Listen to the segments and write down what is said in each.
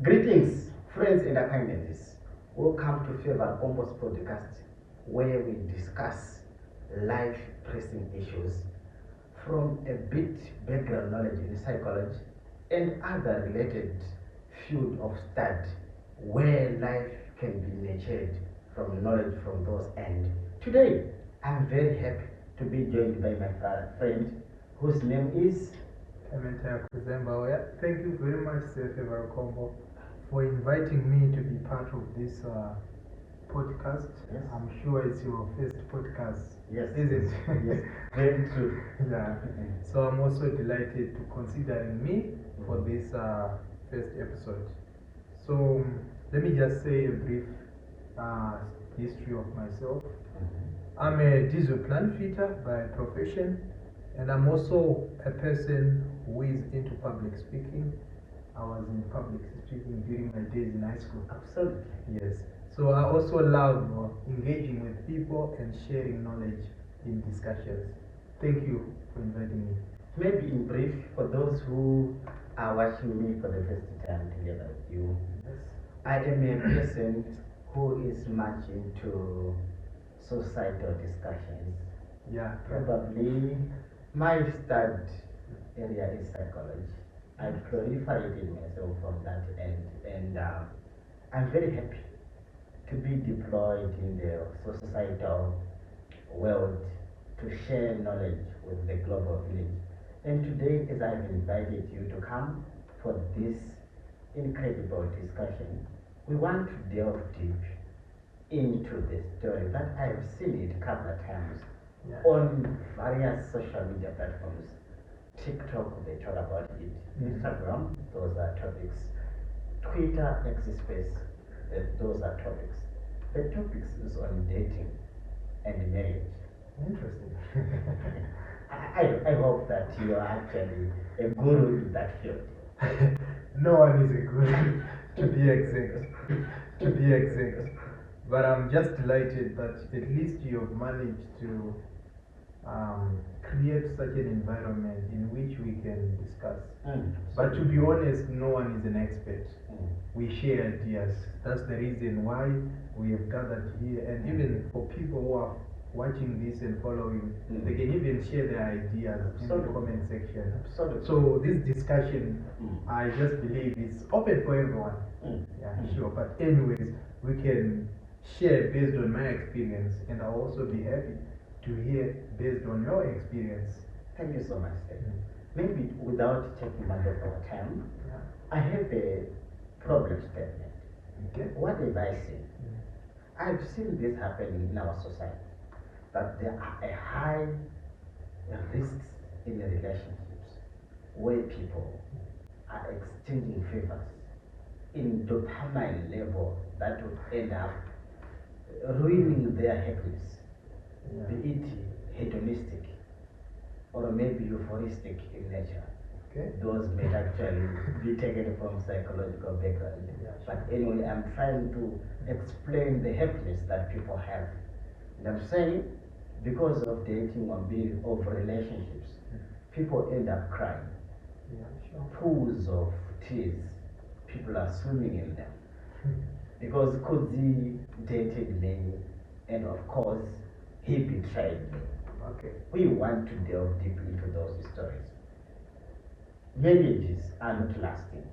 Greetings, friends and acquaintances. Welcome to Favour Rukombo's podcast, where we discuss life pressing issues from a bit background knowledge in psychology and other related field of study, where life can be nurtured from knowledge from those ends. Today, I'm very happy to be joined by my friend, whose name is Thank you very much, Favour Rukombo, for inviting me to be part of this podcast. Yes. I'm sure it's your first podcast, Yes. is it? Yes, very true. Yeah. So I'm also delighted to considering me for this first episode. So let me just say a brief history of myself. I'm a diesel plant fitter by profession, and I'm also a person who is into public speaking. I was in public speaking during my days in high school. Absolutely. Yes. So I also love engaging with people and sharing knowledge in discussions. Thank you for inviting me. Maybe in brief, for those who are watching me for the first time together with you, Yes. I am a person who is much into societal discussions. Yeah. Probably my study area is psychology. I glorified in myself from that end, and I'm very happy to be deployed in the societal world to share knowledge with the global village. And today, as I've invited you to come for this incredible discussion, we want to delve deep into the story that I've seen it a couple of times on various social media platforms. TikTok, they talk about it. Instagram, those are topics. Twitter, X Space, those are topics. The topics is on dating and marriage. Interesting. I hope that you are actually a guru in that field. No one is a guru, to be exact. To be exact. But I'm just delighted that at least you have managed to create such an environment in which we can discuss. But to be honest, no one is an expert. We share ideas. That's the reason why we have gathered here. And even for people who are watching this and following, they can even share their ideas in the comment section. Absolutely. So this discussion, I just believe is open for everyone. Yeah, sure. But anyways, we can share based on my experience, and I'll also be happy to hear based on your experience. Thank you so much, Steve. Maybe without taking much of our time, I have a problem statement. Okay. What have I seen? I've seen this happening in our society, that there are a high risks in the relationships where people are exchanging favors in dopamine level that would end up ruining their happiness, be it hedonistic or maybe euphoristic in nature. Okay. Those may actually be taken from psychological background. But anyway, I'm trying to explain the happiness that people have. And I'm saying, because of dating or being of relationships, people end up crying. Pools of tears. People are swimming in them. Because Kudzie dated me, and of course, he betrayed me. Okay. We want to delve deep into those stories. Marriages are not lasting.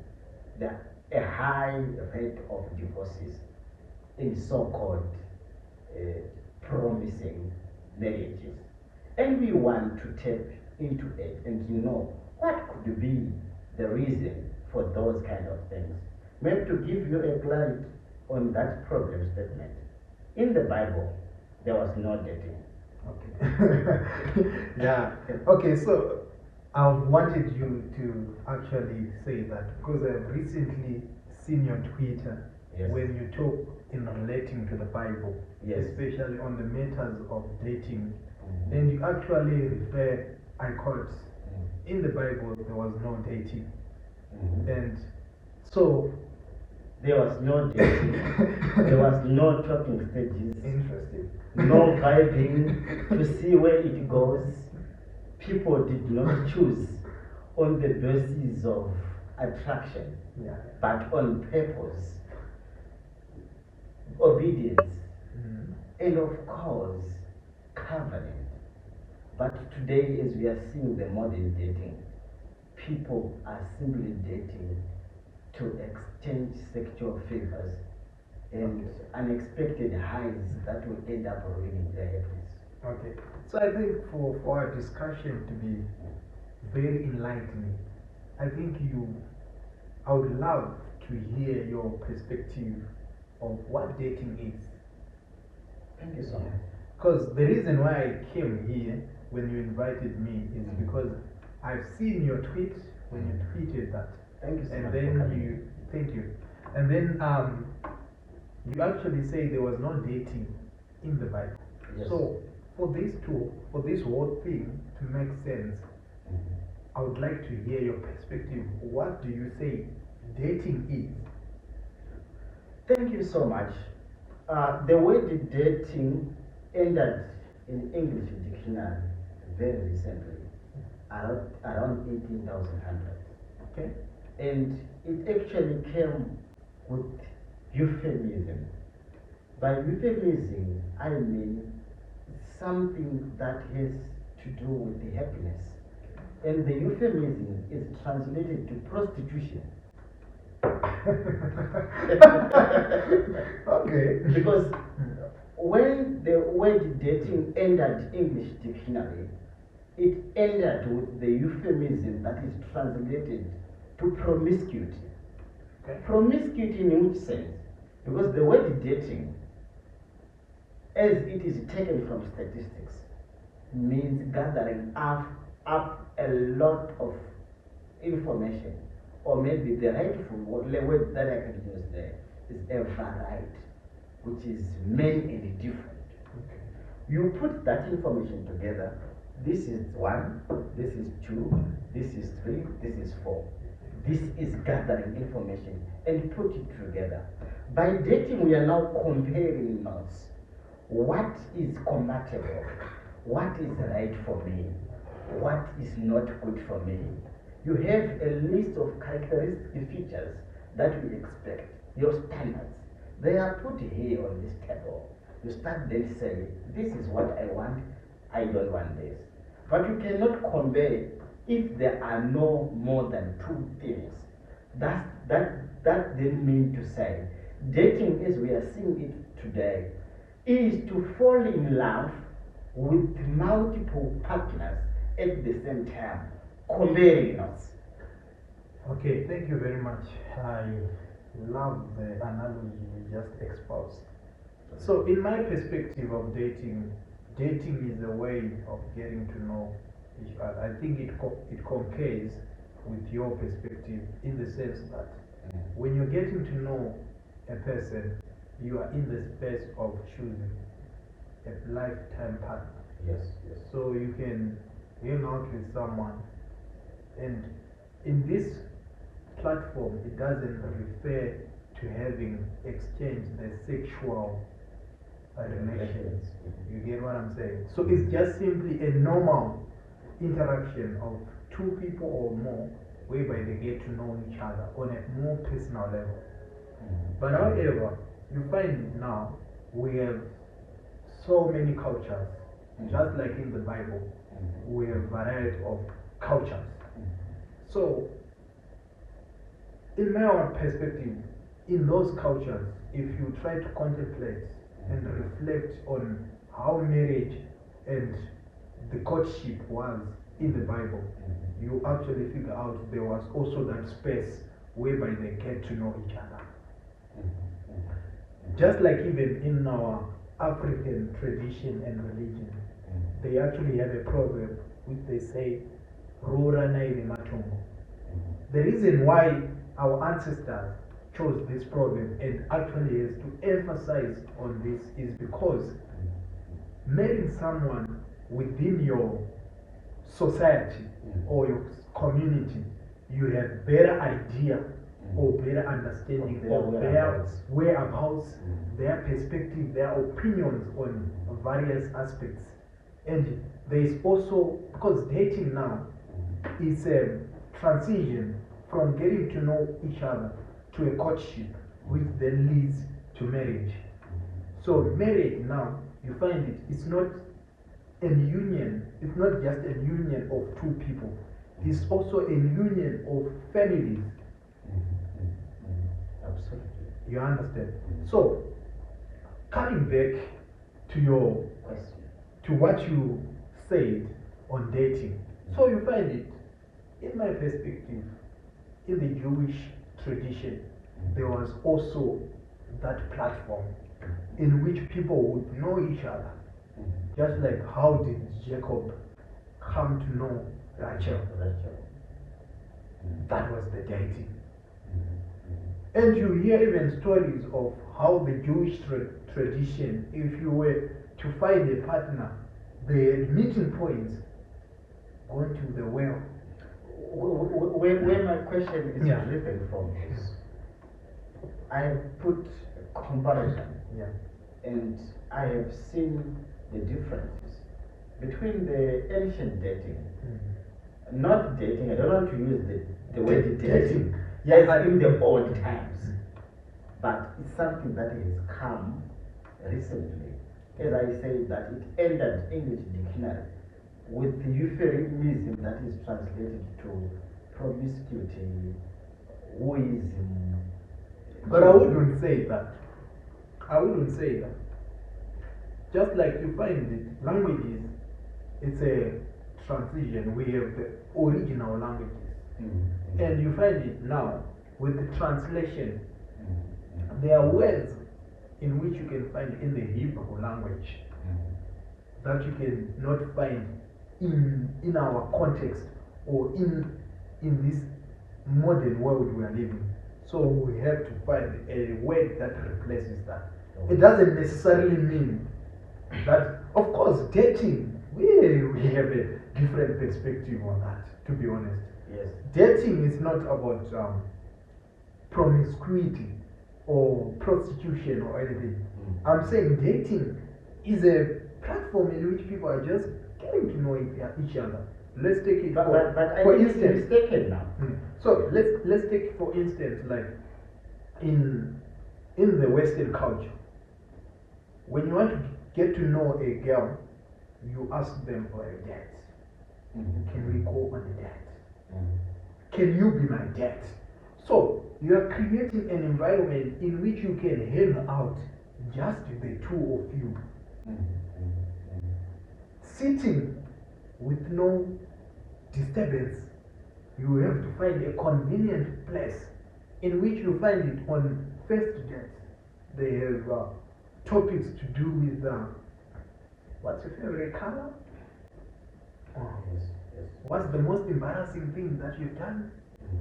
There are a high rate of divorces in so-called promising marriages. And we want to tap into it and know what could be the reason for those kind of things. Maybe to give you a clarity on that problem statement. In the Bible, there was no dating. Okay. Yeah. Okay, so I wanted you to actually say that because I've recently seen your Twitter when you talk in relating to the Bible, especially on the matters of dating, and you actually refer, I quote, in the Bible there was no dating, and so there was no dating, there was no talking stages, interesting, no vibing to see where it goes. People did not choose on the basis of attraction, Yeah. but on purpose, obedience, and of course, covenant. But today, as we are seeing the modern dating, people are simply dating to exchange sexual favors and unexpected highs that will end up ruining their happiness. Okay. So I think for our discussion to be very enlightening, I think I would love to hear your perspective of what dating is. Thank you so much. Because the reason why I came here when you invited me is because I've seen your tweet when you tweeted that. Thank you so And much. then thank you. And then you actually say there was no dating in the Bible. Yes. So for this whole thing to make sense, I would like to hear your perspective. What do you say dating is? Thank you so much. The word dating entered in English dictionary very recently, around 18,100. Okay. And it actually came with euphemism. By euphemism, I mean something that has to do with the happiness. And the euphemism is translated to prostitution. Okay. Because when the word dating entered English dictionary, it entered with the euphemism that is translated to promiscuity. Okay. Promiscuity in which sense? Because the word dating, as it is taken from statistics, means gathering up a lot of information, or maybe the rightful word that I can use there is a variety, which is many and different. Okay. You put that information together. This is 1, this is 2, this is 3, this is 4. This is gathering information and put it together. By dating, we are now comparing notes. What is compatible? What is right for me? What is not good for me? You have a list of characteristic features that we expect, your standards. They are put here on this table. You start then saying, this is what I want, I don't want this. But you cannot convey if there are no more than 2 things. That didn't mean to say dating as we are seeing it today is to fall in love with multiple partners at the same time, comparing us. Okay, thank you very much. I love the analogy you just exposed. So, in my perspective of dating is a way of getting to know each other. I think it compares with your perspective in the sense that when you're getting to know a person, you are in the space of choosing a lifetime partner. Yes, yes. So you can hang out with someone, and in this platform, it doesn't refer to having exchanged the sexual relations. You get what I'm saying? So it's just simply a normal interaction of 2 people or more, whereby they get to know each other on a more personal level. But however, you find now we have so many cultures, just like in the Bible, we have variety of cultures. So, in my own perspective, in those cultures, if you try to contemplate and reflect on how marriage and the courtship was in the Bible, you actually figure out there was also that space whereby they get to know each other. Just like even in our African tradition and religion, they actually have a proverb which they say, Rora Nairi Matungo. The reason why our ancestors chose this proverb and actually has to emphasize on this is because marrying someone within your society or your community, you have better idea or better understanding of their whereabouts, their perspective, their opinions on various aspects. And there is also, because dating now is a transition from getting to know each other to a courtship, which then leads to marriage. So marriage now, you find it's not a union, it's not just a union of two people, it's also a union of families. Absolutely. You understand? So, coming back to your Question. to what you said on dating. So you find it, in my perspective, in the Jewish tradition, there was also that platform in which people would know each other. Just like how did Jacob come to know Rachel? That was the dating. And you hear even stories of how the Jewish tradition, if you were to find a partner, they had meeting points, going to the well. Where my question is Yeah. driven from is, I have put a comparison, Yeah. and I have seen the differences between the ancient dating, not dating, I don't want to use the word dating, Yes, as in the old times, but it's something that has come recently. As I say, that it entered English dictionary with the euphemism that is translated to promiscuity, whoism. But I wouldn't say that. I wouldn't say that. Just like you find it, languages, it's a transition. We have the original languages. And you find it now with the translation. There are words in which you can find in the Hebrew language that you can not find in our context or in this modern world we are living. So we have to find a word that replaces that. It doesn't necessarily mean that, of course, dating, we have a different perspective on that, to be honest. Yes. Dating is not about promiscuity or prostitution or anything. I'm saying dating is a platform in which people are just getting to know each other. Let's take it for instance. Mistaken now. So let's take for instance, like in the Western culture, when you want to get to know a girl, you ask them for a date. Can we go on a date? Can you be my date? So you are creating an environment in which you can hang out just the two of you, sitting with no disturbance. You have to find a convenient place in which you find it on first date. They have topics to do with what's your favorite color? Yes. What's the most embarrassing thing that you've done?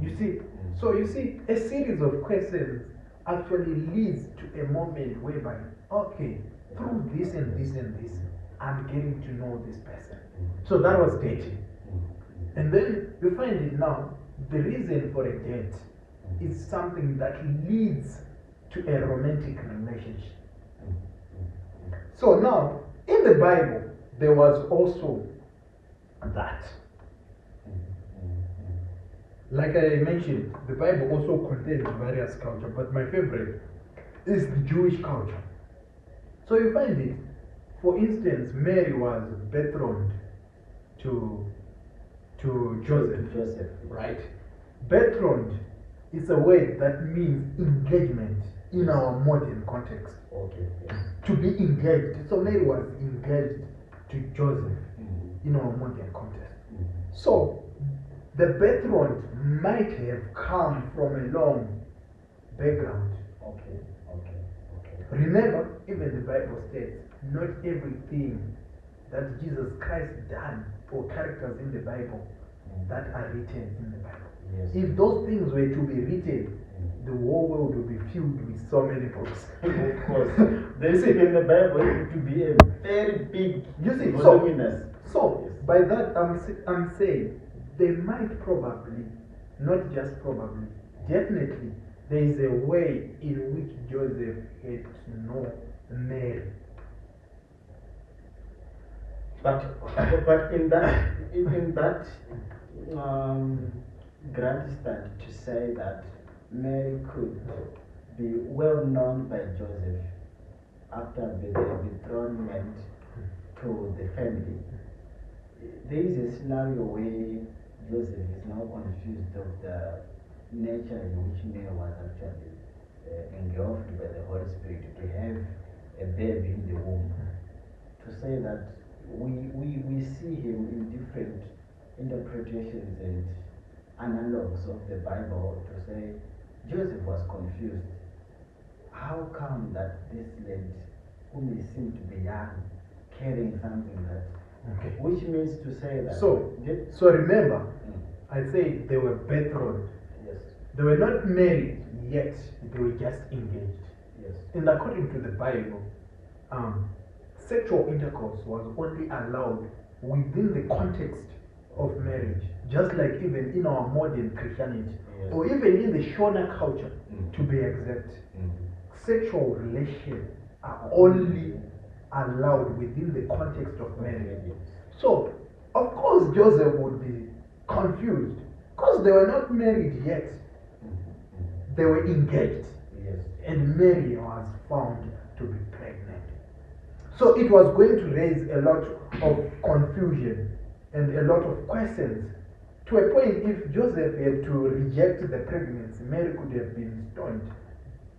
You see, so you see, a series of questions actually leads to a moment whereby, okay, through this and this and this, I'm getting to know this person. So that was dating. And then you find it now, the reason for a date is something that leads to a romantic relationship. So now, in the Bible, there was also that. Like I mentioned, the Bible also contains various cultures, but my favorite is the Jewish culture. So you find it, for instance, Mary was betrothed to Joseph. Right? Betrothed is a word that means engagement in our modern context. Okay. Yes. To be engaged. So Mary was engaged to Joseph in our modern context. So the betrothed might have come from a long background. Okay. Remember, even the Bible states, not everything that Jesus Christ done or characters in the Bible that are written in the Bible. Yes. If those things were to be written, the whole world would be filled with so many books. Of course. They say in the Bible it to be a very big voluminous. So by that I'm saying they might probably, not just probably, definitely there is a way in which Joseph had to know Mary. But in that grandstand to say that Mary could be well known by Joseph after the dethronement to the family. There is a scenario where Joseph is now confused of the nature in which Mary was actually engulfed by the Holy Spirit to have a baby in the womb. To say that we see him in different interpretations and analogues of the Bible to say Joseph was confused. How come that this lady, whom he seemed to be young, carrying something that, Okay. which means to say that. So remember, I said they were betrothed. Yes. They were not married yet, they were just engaged. Yes. And according to the Bible, sexual intercourse was only allowed within the context of marriage, just like even in our modern Christianity, Yes. or even in the Shona culture, Mm. to be exact. Mm. Sexual relations are only allowed within the context of marriage. So, of course, Joseph would be confused because they were not married yet. They were engaged. Yes. And Mary was found to be pregnant. So it was going to raise a lot of confusion and a lot of questions. To a point, if Joseph had to reject the pregnancy, Mary could have been stoned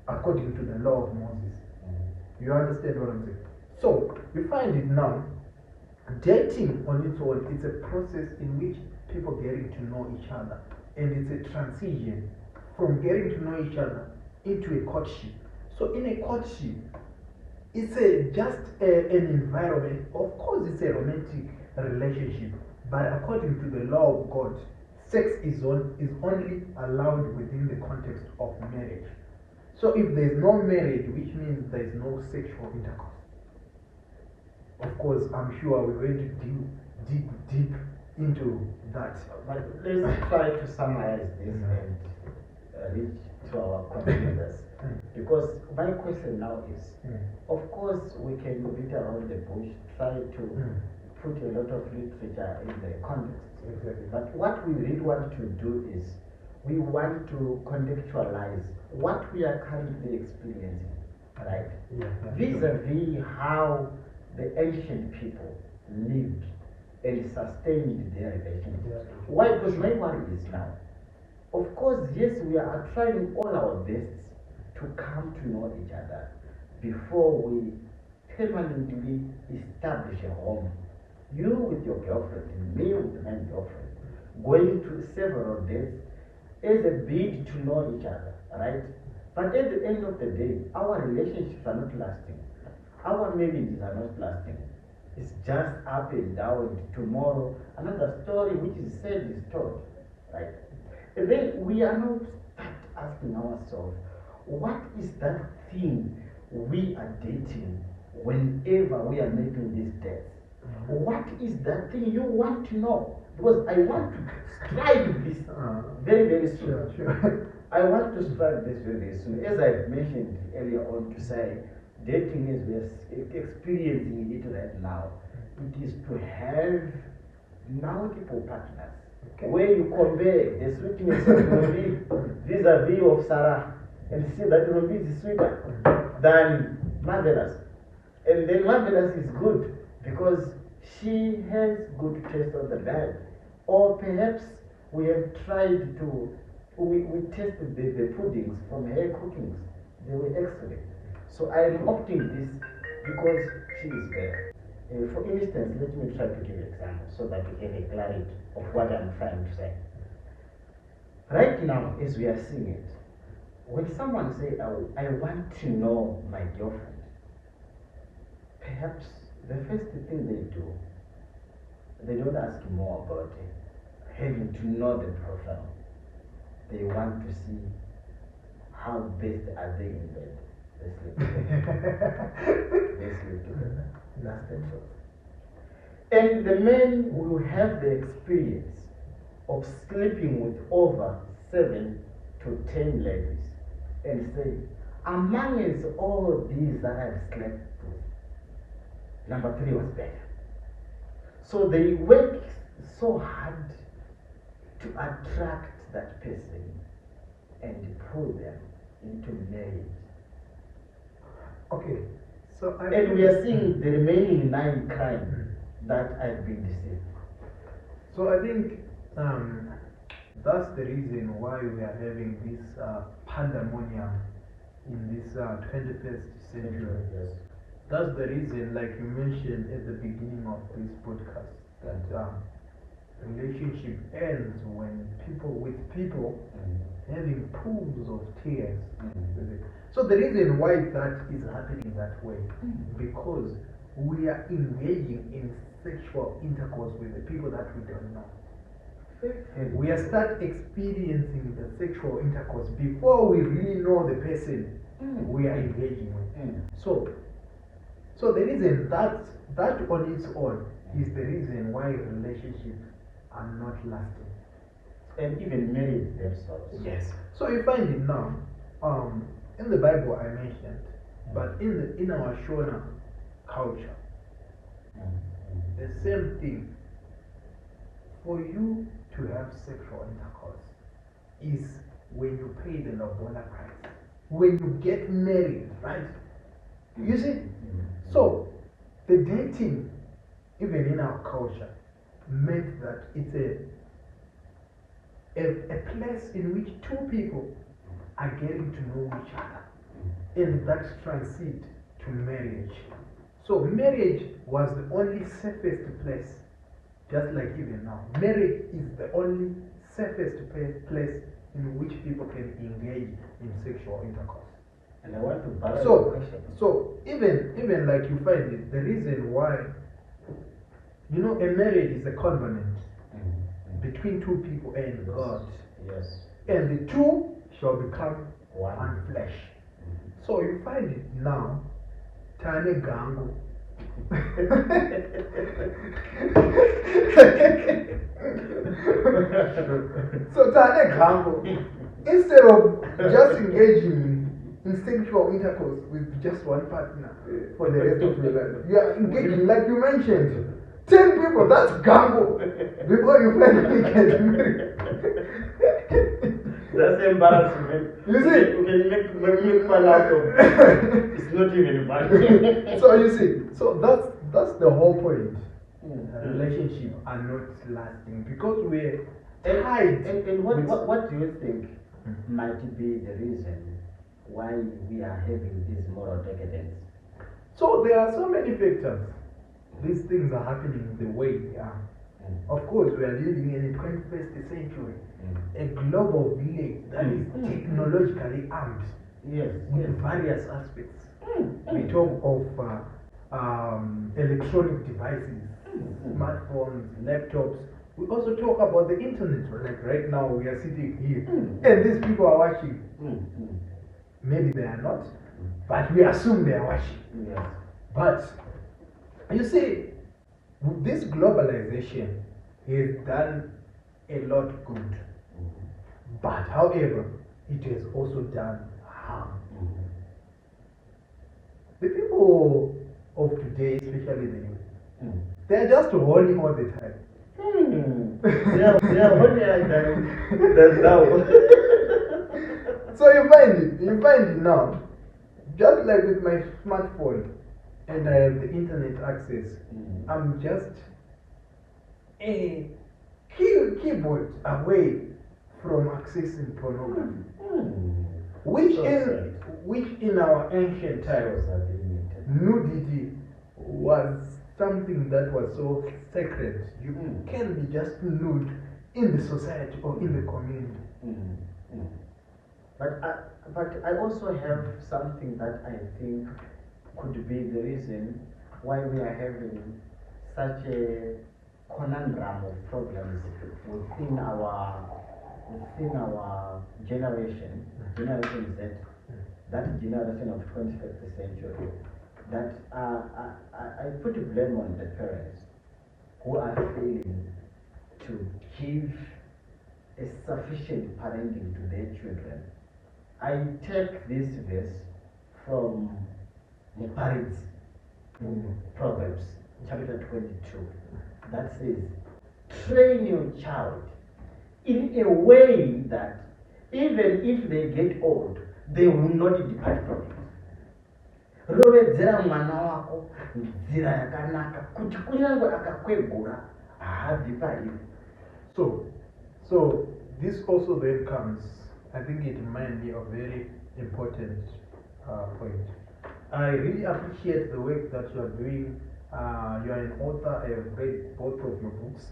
according to the law of Moses. You understand what I'm saying? So we find it now. Dating on its own, it's a process in which people getting to know each other, and it's a transition from getting to know each other into a courtship. So in a courtship, it's just an environment. Of course, it's a romantic relationship, but according to the law of God, sex is only allowed within the context of marriage. So if there is no marriage, which means there is no sexual intercourse. Of course, I'm sure we're going to dig deep into that. But let's try to summarize this and reach to our conclusions. Because my question now is, of course, we can beat around the bush, try to put a lot of literature in the context. Exactly. But what we really want to do is, we want to contextualize what we are currently experiencing, right? Yeah, Vis-a-vis how the ancient people lived and sustained their relationship. Yeah. Why? Because my worry is now, of course, yes, we are trying all our best to come to know each other before we permanently establish a home. You with your girlfriend, and me with my girlfriend, going to several days as a bid to know each other, right? But at the end of the day, our relationships are not lasting. Our marriages are not lasting. It's just up and down. Tomorrow, another story which is said is told, right? And then we are not start asking ourselves, what is that thing we are dating whenever we are making these dates? What is that thing you want to know? Because I want to strike this very, very soon. Sure. I want to strike this very, very soon. As I've mentioned earlier on, to say, dating as we are experiencing it right now, it is to have multiple partners. Okay. Where you compare the sweetness of Robi vis-a-vis of Sarah and see that Robi is sweeter than Marvelous. And then Marvelous is good because she has good taste on the bed. Or perhaps we have tried to, we tested the puddings from her cookings. They were excellent. So I am opting this because she is better. For instance, let me try to give an example so that you get a clarity of what I'm trying to say. Right now, as we are seeing it, when someone says, I want to know my girlfriend, perhaps the first thing they do, they don't ask more about it, having to know the profile. They want to see how best are they in bed. They sleep together. They sleep together. That's the truth. And the men will have the experience of sleeping with over 7 to 10 ladies and say, amongst all these that I've slept with, number 3 was better. So they work so hard to attract that person and pull them into marriage. Okay, so and we are seeing the remaining 9 crimes that I've been deceived. So I think that's the reason why we are having this pandemonium in this 21st century. Yes. That's the reason, like you mentioned at the beginning of this podcast, that relationship ends when people having pools of tears. So the reason why that is happening that way, because we are engaging in sexual intercourse with the people that we don't know. We are start experiencing the sexual intercourse before we really know the person we are engaging with. So the reason that on its own is the reason why relationships are not lasting. And even marriage themselves. Yes. So you find it now, in the Bible I mentioned, but in our Shona culture, the same thing. For you to have sexual intercourse is when you pay the lobola price, when you get married, right? You see? So the dating, even in our culture, meant that it's a place in which 2 people are getting to know each other, and that transit to marriage. So marriage was the only safest place, just like even now. Marriage is the only safest place in which people can engage in sexual intercourse. And I want to balance the question. So even like you find it, the reason why, you know, a marriage is a covenant between 2 people and God. Yes. And the 2 shall become one flesh. So you find it now, Tane Gango. So Tane Gango, instead of just engaging in sexual intercourse with just one partner for the rest of your life, you are engaging, like you mentioned, 10 people. That's Gango before you finally get married. That's embarrassment. You see? You can make fun out of it. It's not even funny. So you see, so that's the whole point. Relationships are not lasting because we're tied. And what do you think might be the reason why we are having this moral decadence? So there are so many factors. These things are happening the way they are. Of course, we are living in the 21st century, a global village that is technologically armed with various aspects. We talk of electronic devices, smartphones, laptops. We also talk about the internet. Like right now, we are sitting here, and these people are watching. Maybe they are not, but we assume they are watching. But you see, this globalization has done a lot good, but however, it has also done harm. The people of today, especially the youth, they are just horny all the time. They are horny like that now. So you find it now, just like with my smartphone, and I have the internet access. I'm just a keyboard away from accessing pornography, which in our ancient times, nudity was something that was so sacred. You can be just nude in the society or in the community. But I also have something that I think could be the reason why we are having such a conundrum of problems within our generation Z, that generation of 21st century, that I put blame on the parents who are failing to give a sufficient parenting to their children. I take this verse from the Paris Proverbs chapter 22 that says, train your child in a way that even if they get old, they will not depart from it. Rovedzera mwana wako nzira yakanaka kuti kunyangwe akakwegura haabvi pairi. So this also then comes, I think it reminds me of a very important point. I really appreciate the work that you are doing. You are an author. I have read both of your books,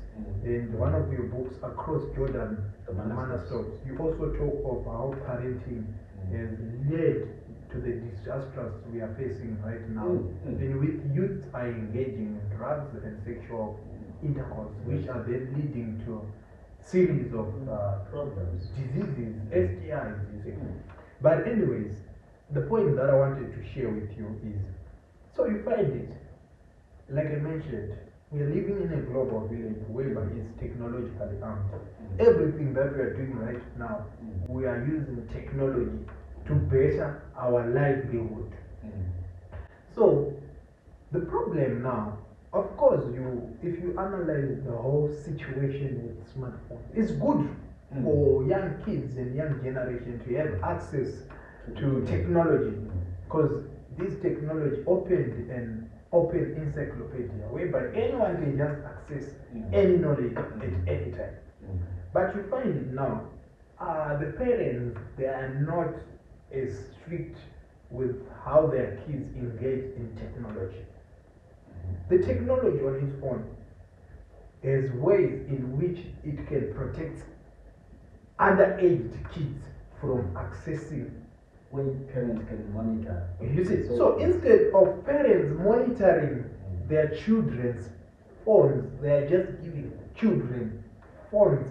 and one of your books, Across Jordan, the Manastocks, you also talk of how parenting has led to the disasters we are facing right now, and with youth are engaging in drugs and sexual intercourse, which are then leading to series of problems, diseases, STIs, you see. But anyways, the point that I wanted to share with you is, so you find it, like I mentioned, we are living in a global village whereby it's technologically armed. Everything that we are doing right now, we are using technology to better our livelihood. So the problem now, of course, if you analyze the whole situation with smartphones, it's good for young kids and young generation to have access to technology, because this technology opened an open encyclopedia whereby anyone can just access any knowledge at any time. But you find it now, the parents, they are not as strict with how their kids engage in technology. The technology on its own has ways in which it can protect underage kids from accessing. When parents can monitor. You see, so instead of parents monitoring their children's phones, they are just giving children phones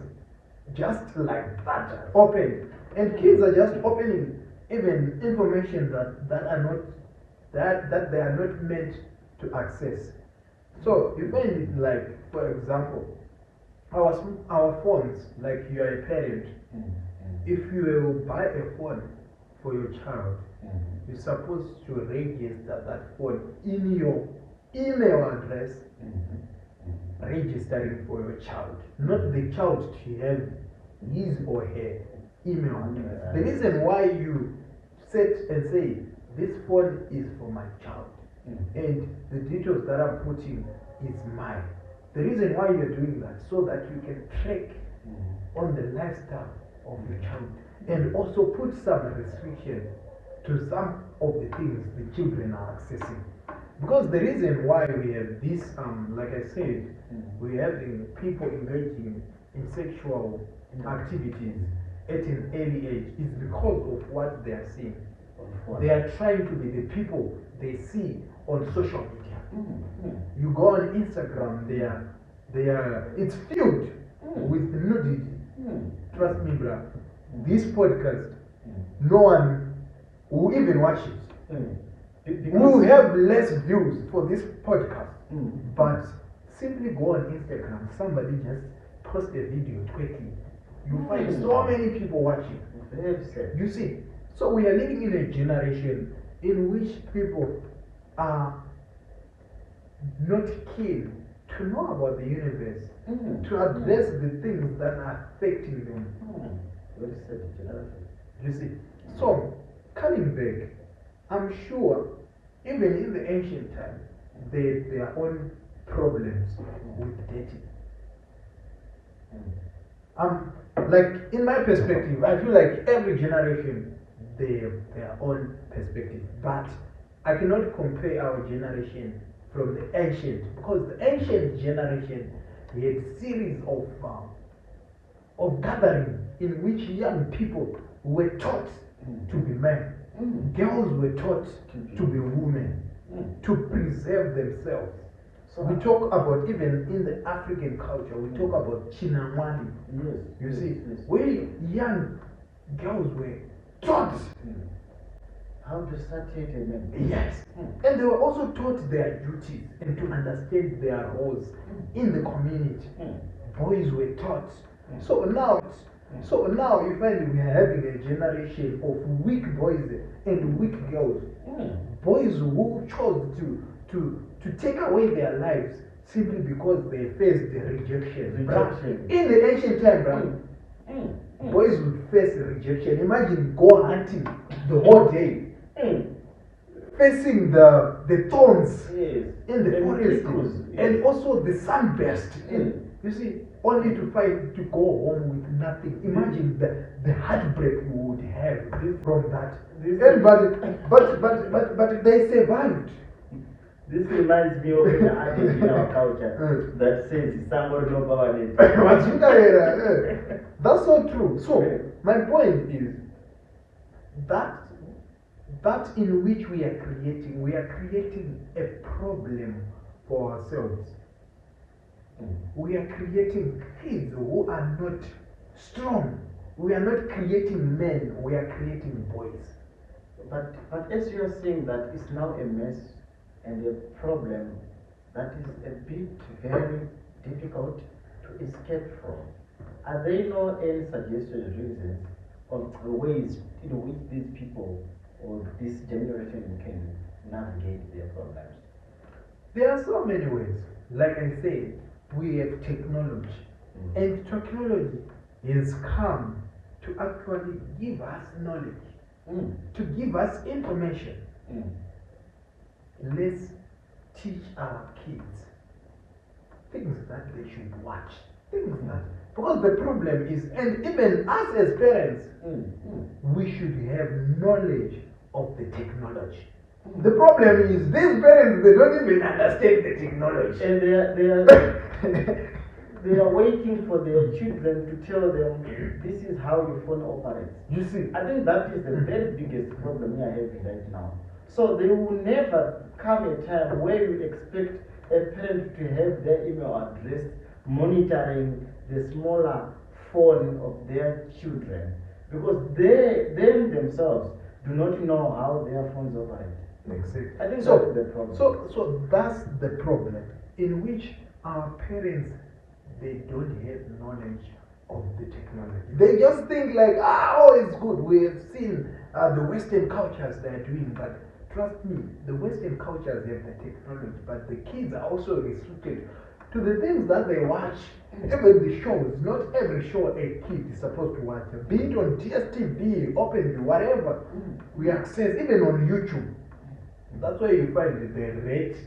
just like that, open. And kids are just opening even information that they are not meant to access. So you find it like, for example, our phones, like you are a parent, if you will buy a phone for your child, you're supposed to register that phone in your email address, registering for your child, not the child to have his or her email address. The reason why you set and say this phone is for my child and the details that I'm putting is mine. The reason why you're doing that, so that you can track on the lifestyle of your child and also put some restriction to some of the things the children are accessing. Because the reason why we have this, like I said, we're having people engaging in sexual activities at an early age is because of what they are seeing. They are trying to be the people they see on social media. You go on Instagram, it's filled with nudity. Trust me, bruh. This podcast, no one will even watch it. We will have less views for this podcast, but simply go on Instagram, somebody just post a video quickly. You find so many people watching. You see, so we are living in a generation in which people are not keen to know about the universe, to address the things that are affecting them. You see, so coming back, I'm sure even in the ancient times, they had their own problems with dating. Like in my perspective, I feel like every generation they have their own perspective, but I cannot compare our generation from the ancient, because the ancient generation had series of gatherings in which young people were taught to be men. Girls were taught to be women, to preserve themselves. So we talk about, even in the African culture, we talk about Chinamwali. You see, where young girls were taught how to satiate a man. Yes. And they were also taught their duties and to understand their roles in the community. Boys were taught. So now you find we are having a generation of weak boys and weak girls. Boys who chose to take away their lives simply because they faced the rejection. In the ancient time, Boys would face rejection. Imagine go hunting the whole day, facing the thorns in the forest, and also the sunburst. You see, only to find to go home with nothing. Imagine the heartbreak you would have from that. But they survived. This reminds me of an adage in our culture that says somebody no power. That's so true. So my point is that in which we are creating a problem for ourselves. We are creating kids who are not strong. We are not creating men, we are creating boys. But as you are saying that it's now a mess and a problem that is a bit very difficult to escape from. Are there no any suggested reasons or ways in which these people or this generation can navigate their problems? There are so many ways. Like I said, we have technology, and technology has come to actually give us knowledge, to give us information. Let's teach our kids things that they should watch, things that, because the problem is, and even us as parents, we should have knowledge of the technology. The problem is these parents, they don't even understand the technology. And they are waiting for their children to tell them this is how your phone operates. You see, I think that is the very biggest problem we are having right now. So there will never come a time where you expect a parent to have their email address monitoring the smaller phone of their children, because they themselves do not know how their phones operate. exactly. I think So, that's the problem. so that's the problem in which our parents, they don't have knowledge of the technology. They just think like, oh, it's good. We have seen the Western cultures they are doing, but trust me, the Western cultures have the technology, but the kids are also restricted to the things that they watch. Even the shows, not every show a kid is supposed to watch. Be it on DSTV, OpenView, whatever, we access, even on YouTube. That's why you find that they rate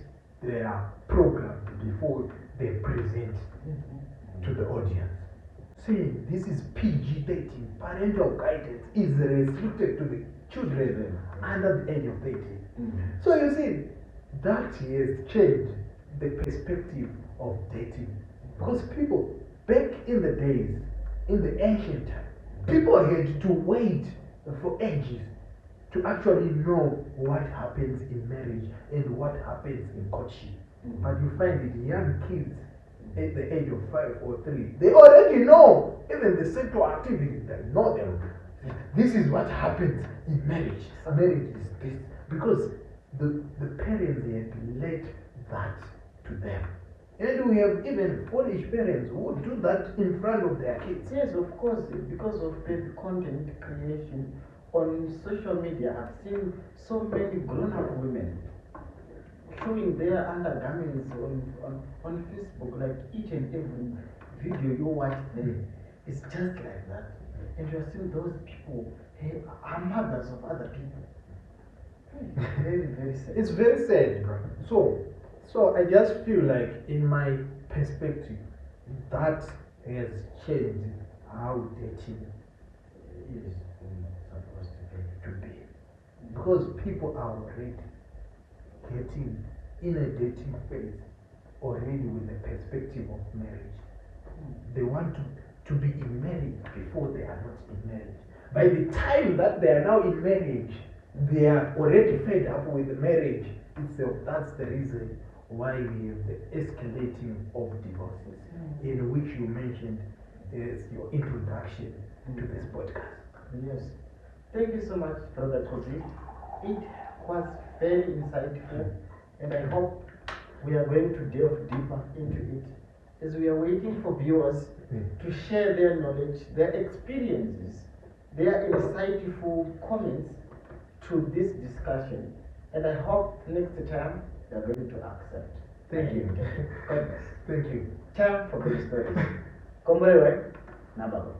their programs before they present to the audience. See, this is PG-13. Parental guidance is restricted to the children under the age of 13. So you see, that has changed the perspective of dating. Because people, back in the days, in the ancient time, people had to wait for ages to actually know what happens in marriage and what happens in courtship. But you find it, young kids at the age of 5 or 3, they already know even the sexual activities, they know them. This is what happens in marriage. Marriage is this. Because the parents had let that to them. And we have even foolish parents who do that in front of their kids. Yes, of course, because of the content creation on social media. I've seen so many grown-up women showing their undergarments on Facebook, like each and every video you watch there. It's just like that. And you're seeing those people are mothers of other people. Very, very sad. It's very sad, bro. So I just feel like, in my perspective, that has changed how dating is supposed to be. Because people are already getting in a dating phase already with the perspective of marriage. They want to be in marriage before they are not in marriage. By the time that they are now in marriage, they are already fed up with the marriage itself. That's the reason why we have the escalating of divorces, in which you mentioned as your introduction to this podcast. Yes. Thank you so much, Brother Kudzie. It was very insightful, and I hope we are going to delve deeper into it as we are waiting for viewers to share their knowledge, their experiences, their insightful comments to this discussion. And I hope next time they are going to accept. Thank you. God bless. Thank you. Time for good stories. Kombo, right? Nabago.